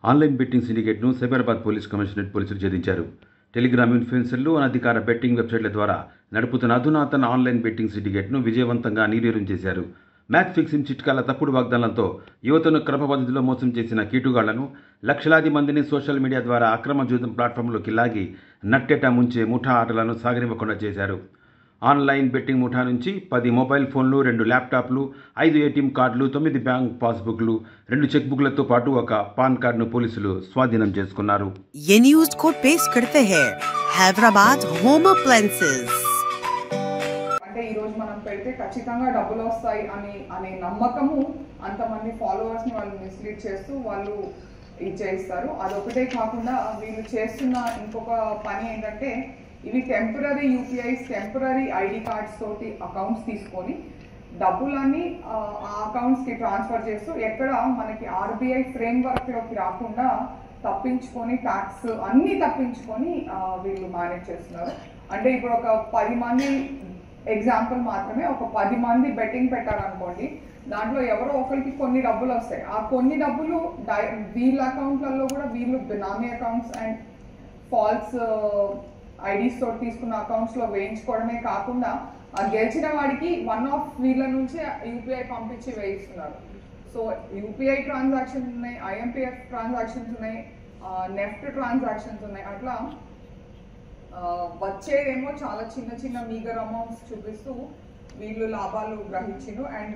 Online betting సిండికేట్ను Cyberabad police commissionerate పోలీసులు ఛేదించారు. టెలిగ్రామ్ ఇన్ఫ్లుయెన్సర్లు, అనధికార బెట్టింగ్ వెబ్సైట్ల ద్వారా నడుపుతున్న అధునాతన ఆన్లైన్ బెట్టింగ్ సిండికేట్ను విజయవంతంగా నిర్వీర్యం చేశారు. మ్యాచ్ ఫిక్సింగ్ చిట్కాల తప్పుడు వాగ్దానాలతో యువతను క్రమ పద్ధతిలో మోసం చేసిన కీటుగాళ్లను, లక్షలాది మందిని సోషల్ మీడియా ద్వారా అక్రమ జూదం ప్లాట్ఫామ్లోకి లాగి నట్టేట ముంచే ముఠా ఆటలను సాగనివ్వకుండా చేశారు. ఆన్లైన్ బెట్టింగ్ ముఠా నుంచి 10 మొబైల్ ఫోన్లు, 2 ల్యాప్టాప్లు, 5 ఏటీఎం కార్డులు, 9 బ్యాంక్ పాస్బుక్లు, 2 చెక్ బుక్లతో పాటు ఒక పాన్ కార్డును పోలీసులు స్వాధీనం చేసుకున్నారు. ये न्यूज़ को पेश करते हैं हैदराबाद होम अप्लायंसेस। అంటే ఈ రోజు మనం పెడితే ఖచ్చితంగా డబ్బులు వస్తాయి అనే నమ్మకము అంతమంది ఫాలోవర్స్ ని వాళ్ళు మిస్లీడ్ చేస్తూ వాళ్ళు చేయిస్తారు. అదొకటే కాకుండా వీళ్ళు చేస్తున్న ఇంకొక పని ఏంటంటే ఇవి temporary UPIs, temporary ID cards తోటి అకౌంట్స్ తీసుకొని డబ్బులన్నీ ఆ అకౌంట్స్కి ట్రాన్స్ఫర్ చేస్తూ ఎక్కడ మనకి ఆర్బీఐ ఫ్రేమ్వర్క్లోకి రాకుండా తప్పించుకొని ట్యాక్స్ అన్నీ తప్పించుకొని వీళ్ళు మేనేజ్ చేస్తున్నారు. అంటే ఇప్పుడు ఒక 10 మంది ఎగ్జాంపుల్ మాత్రమే, ఒక 10 మంది బెట్టింగ్ పెట్టారనుకోండి, దాంట్లో ఎవరో ఒకరికి కొన్ని డబ్బులు వస్తాయి. ఆ కొన్ని డబ్బులు వీళ్ళ అకౌంట్లలో కూడా వీళ్ళు బినామీ అకౌంట్స్ అండ్ ఫాల్స్ ఐడీస్ తోటి తీసుకున్న అకౌంట్స్లో వేయించుకోవడమే కాకుండా ఆ గెలిచిన వాడికి వన్ ఆఫ్ వీళ్ళ నుంచి యూపీఐ పంపించి వేయిస్తున్నారు. సో యూపీఐ ట్రాన్సాక్షన్స్ ఉన్నాయి, ఐఎంపీఎఫ్ ట్రాన్సాక్షన్స్ ఉన్నాయి, నెఫ్ట్ ట్రాన్సాక్షన్స్ ఉన్నాయి. అట్లా వచ్చేదేమో చాలా చిన్న చిన్న మీగర్ అమౌంట్స్ చూపిస్తూ వీళ్ళు లాభాలు గ్రహించిండ్రు. అండ్